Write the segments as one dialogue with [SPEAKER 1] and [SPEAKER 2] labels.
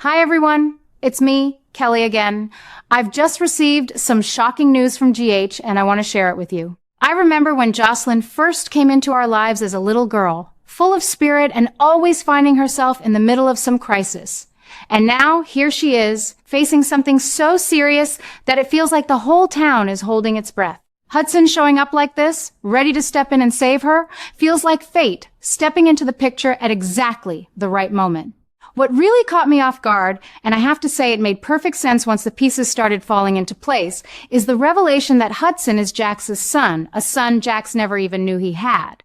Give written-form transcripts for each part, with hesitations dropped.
[SPEAKER 1] Hi everyone, it's me, Kelly again. I've just received some shocking news from GH and I want to share it with you. I remember when Jocelyn first came into our lives as a little girl, full of spirit and always finding herself in the middle of some crisis. And now here she is, facing something so serious that it feels like the whole town is holding its breath. Hudson showing up like this, ready to step in and save her, feels like fate stepping into the picture at exactly the right moment. What really caught me off guard, and I have to say it made perfect sense once the pieces started falling into place, is the revelation that Hudson is Jax's son, a son Jax never even knew he had.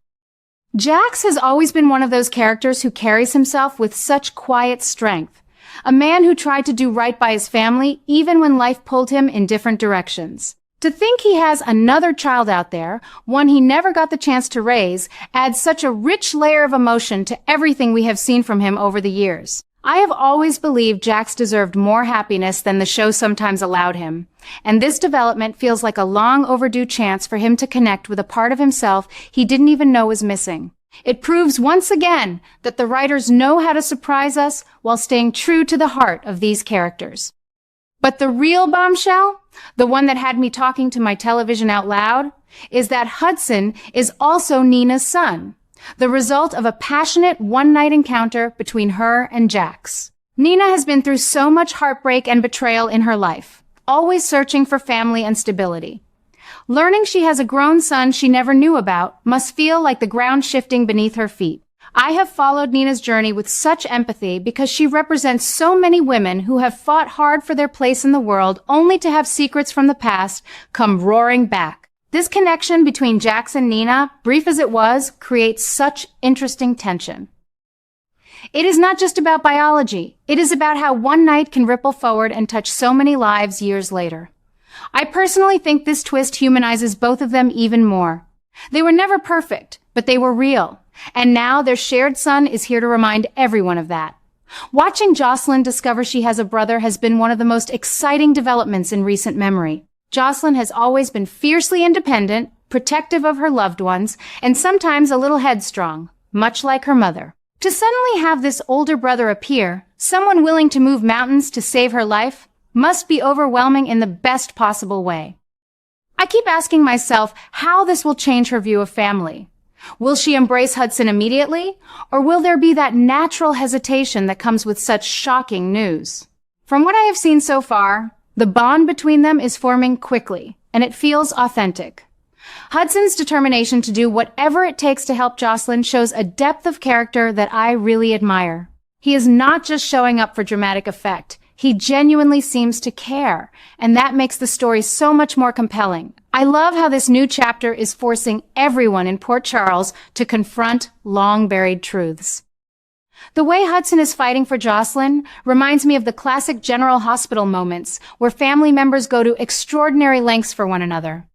[SPEAKER 1] Jax has always been one of those characters who carries himself with such quiet strength. A man who tried to do right by his family even when life pulled him in different directions. To think he has another child out there, one he never got the chance to raise, adds such a rich layer of emotion to everything we have seen from him over the years. I have always believed Jax deserved more happiness than the show sometimes allowed him, and this development feels like a long overdue chance for him to connect with a part of himself he didn't even know was missing. It proves once again that the writers know how to surprise us while staying true to the heart of these characters. But the real bombshell, the one that had me talking to my television out loud, is that Hudson is also Nina's son, the result of a passionate one-night encounter between her and Jax. Nina has been through so much heartbreak and betrayal in her life, always searching for family and stability. Learning she has a grown son she never knew about must feel like the ground shifting beneath her feet. I have followed Nina's journey with such empathy because she represents so many women who have fought hard for their place in the world only to have secrets from the past come roaring back. This connection between Jax and Nina, brief as it was, creates such interesting tension. It is not just about biology. It is about how one night can ripple forward and touch so many lives years later. I personally think this twist humanizes both of them even more. They were never perfect, but they were real. And now their shared son is here to remind everyone of that. Watching Jocelyn discover she has a brother has been one of the most exciting developments in recent memory. Jocelyn has always been fiercely independent, protective of her loved ones, and sometimes a little headstrong, much like her mother. To suddenly have this older brother appear, someone willing to move mountains to save her life, must be overwhelming in the best possible way. I keep asking myself how this will change her view of family. Will she embrace Hudson immediately, or will there be that natural hesitation that comes with such shocking news? From what I have seen so far, the bond between them is forming quickly, and it feels authentic. Hudson's determination to do whatever it takes to help Jocelyn shows a depth of character that I really admire. He is not just showing up for dramatic effect. He genuinely seems to care, and that makes the story so much more compelling. I love how this new chapter is forcing everyone in Port Charles to confront long-buried truths. The way Hudson is fighting for Jocelyn reminds me of the classic General Hospital moments where family members go to extraordinary lengths for one another.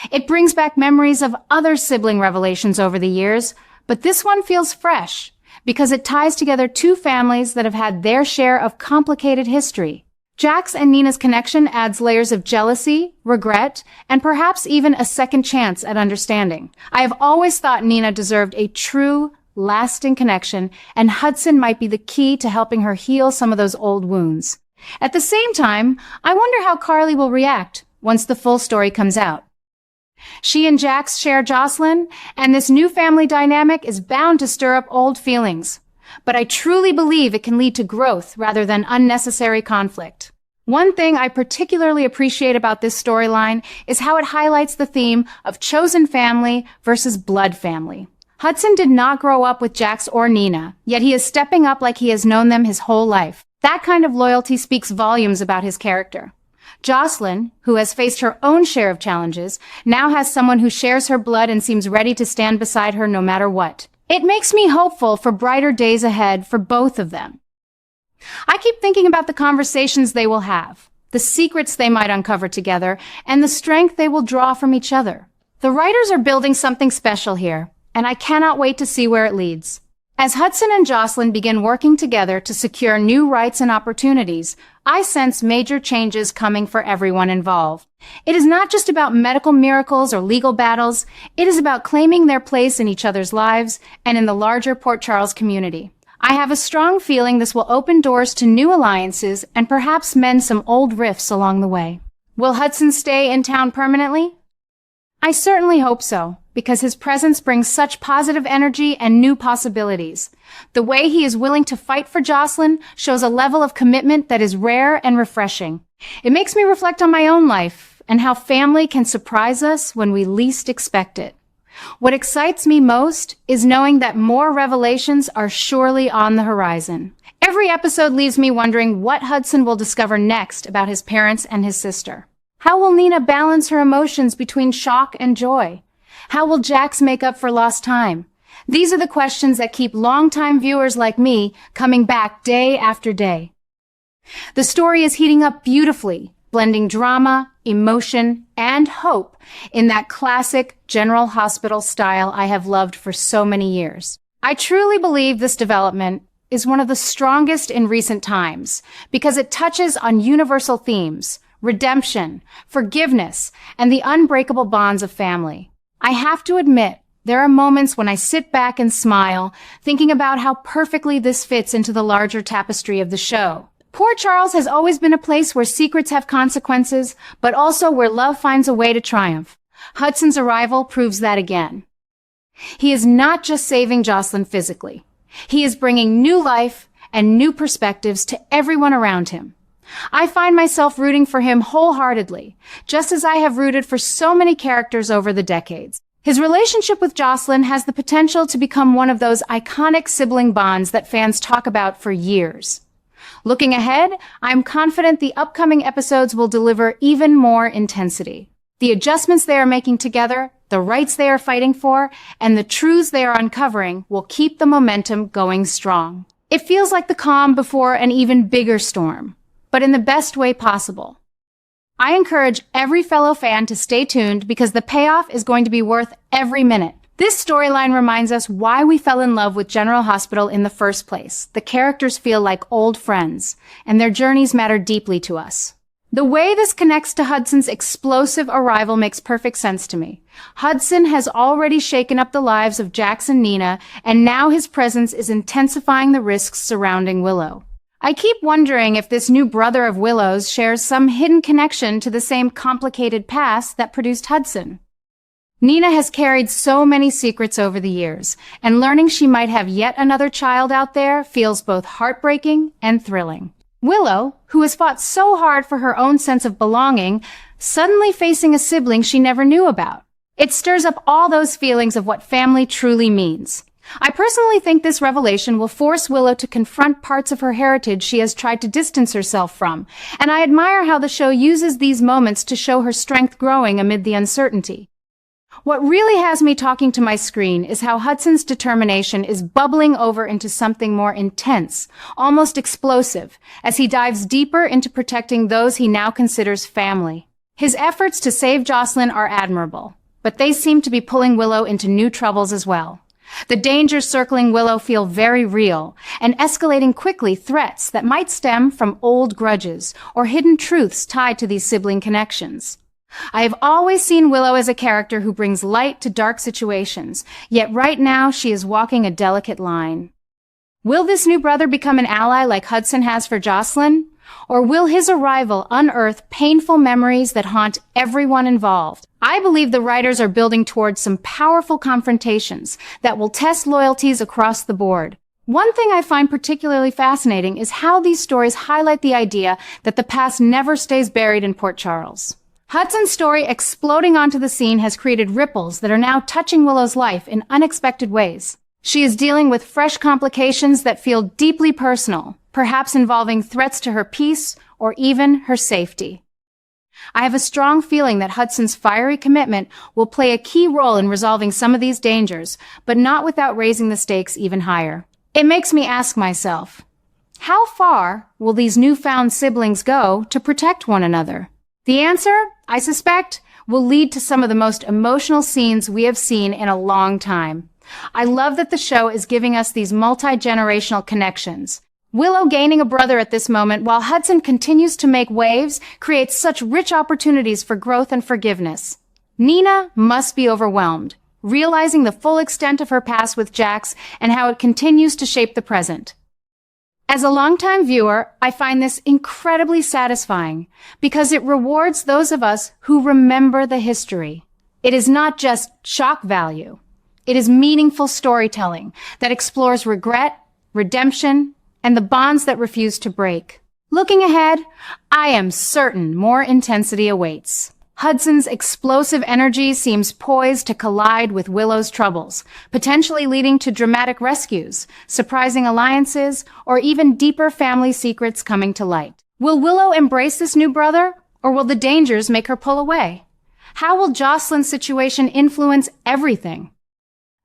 [SPEAKER 1] It brings back memories of other sibling revelations over the years, but this one feels fresh because it ties together two families that have had their share of complicated history. Jax and Nina's connection adds layers of jealousy, regret, and perhaps even a second chance at understanding. I have always thought Nina deserved a true, lasting connection, and Hudson might be the key to helping her heal some of those old wounds. At the same time, I wonder how Carly will react once the full story comes out. She and Jax share Jocelyn, and this new family dynamic is bound to stir up old feelings. But I truly believe it can lead to growth rather than unnecessary conflict. One thing I particularly appreciate about this storyline is how it highlights the theme of chosen family versus blood family. Hudson did not grow up with Jax or Nina, yet he is stepping up like he has known them his whole life. That kind of loyalty speaks volumes about his character. Jocelyn, who has faced her own share of challenges, now has someone who shares her blood and seems ready to stand beside her no matter what. It makes me hopeful for brighter days ahead for both of them. I keep thinking about the conversations they will have, the secrets they might uncover together, and the strength they will draw from each other. The writers are building something special here, and I cannot wait to see where it leads. As Hudson and Jocelyn begin working together to secure new rights and opportunities, I sense major changes coming for everyone involved. It is not just about medical miracles or legal battles. It is about claiming their place in each other's lives and in the larger Port Charles community. I have a strong feeling this will open doors to new alliances and perhaps mend some old rifts along the way. Will Hudson stay in town permanently? I certainly hope so, because his presence brings such positive energy and new possibilities. The way he is willing to fight for Jocelyn shows a level of commitment that is rare and refreshing. It makes me reflect on my own life and how family can surprise us when we least expect it. What excites me most is knowing that more revelations are surely on the horizon. Every episode leaves me wondering what Hudson will discover next about his parents and his sister. How will Nina balance her emotions between shock and joy? How will Jax make up for lost time? These are the questions that keep longtime viewers like me coming back day after day. The story is heating up beautifully, blending drama, emotion, and hope in that classic General Hospital style I have loved for so many years. I truly believe this development is one of the strongest in recent times because it touches on universal themes: redemption, forgiveness, and the unbreakable bonds of family. I have to admit, there are moments when I sit back and smile, thinking about how perfectly this fits into the larger tapestry of the show. Port Charles has always been a place where secrets have consequences, but also where love finds a way to triumph. Hudson's arrival proves that again. He is not just saving Jocelyn physically. He is bringing new life and new perspectives to everyone around him. I find myself rooting for him wholeheartedly, just as I have rooted for so many characters over the decades. His relationship with Jocelyn has the potential to become one of those iconic sibling bonds that fans talk about for years. Looking ahead, I'm confident the upcoming episodes will deliver even more intensity. The adjustments they are making together, the rights they are fighting for, and the truths they are uncovering will keep the momentum going strong. It feels like the calm before an even bigger storm, but in the best way possible. I encourage every fellow fan to stay tuned because the payoff is going to be worth every minute. This storyline reminds us why we fell in love with General Hospital in the first place. The characters feel like old friends, and their journeys matter deeply to us. The way this connects to Hudson's explosive arrival makes perfect sense to me. Hudson has already shaken up the lives of Jax and Nina, and now his presence is intensifying the risks surrounding Willow. I keep wondering if this new brother of Willow's shares some hidden connection to the same complicated past that produced Hudson. Nina has carried so many secrets over the years, and learning she might have yet another child out there feels both heartbreaking and thrilling. Willow, who has fought so hard for her own sense of belonging, suddenly facing a sibling she never knew about. It stirs up all those feelings of what family truly means. I personally think this revelation will force Willow to confront parts of her heritage she has tried to distance herself from, and I admire how the show uses these moments to show her strength growing amid the uncertainty. What really has me talking to my screen is how Hudson's determination is bubbling over into something more intense, almost explosive, as he dives deeper into protecting those he now considers family. His efforts to save Jocelyn are admirable, but they seem to be pulling Willow into new troubles as well. The dangers circling Willow feel very real, and escalating quickly threats that might stem from old grudges or hidden truths tied to these sibling connections. I have always seen Willow as a character who brings light to dark situations, yet right now she is walking a delicate line. Will this new brother become an ally like Hudson has for Jocelyn? Or will his arrival unearth painful memories that haunt everyone involved? I believe the writers are building towards some powerful confrontations that will test loyalties across the board. One thing I find particularly fascinating is how these stories highlight the idea that the past never stays buried in Port Charles. Hudson's story exploding onto the scene has created ripples that are now touching Willow's life in unexpected ways. She is dealing with fresh complications that feel deeply personal, perhaps involving threats to her peace or even her safety. I have a strong feeling that Hudson's fiery commitment will play a key role in resolving some of these dangers, but not without raising the stakes even higher. It makes me ask myself, how far will these newfound siblings go to protect one another? The answer, I suspect, will lead to some of the most emotional scenes we have seen in a long time. I love that the show is giving us these multi-generational connections. Willow gaining a brother at this moment while Hudson continues to make waves creates such rich opportunities for growth and forgiveness. Nina must be overwhelmed, realizing the full extent of her past with Jax and how it continues to shape the present. As a longtime viewer, I find this incredibly satisfying because it rewards those of us who remember the history. It is not just shock value. It is meaningful storytelling that explores regret, redemption, and the bonds that refuse to break. Looking ahead, I am certain more intensity awaits. Hudson's explosive energy seems poised to collide with Willow's troubles, potentially leading to dramatic rescues, surprising alliances, or even deeper family secrets coming to light. Will Willow embrace this new brother, or will the dangers make her pull away? How will Jocelyn's situation influence everything?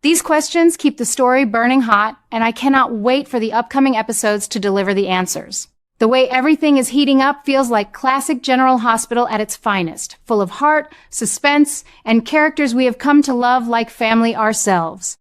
[SPEAKER 1] These questions keep the story burning hot, and I cannot wait for the upcoming episodes to deliver the answers. The way everything is heating up feels like classic General Hospital at its finest, full of heart, suspense, and characters we have come to love like family ourselves.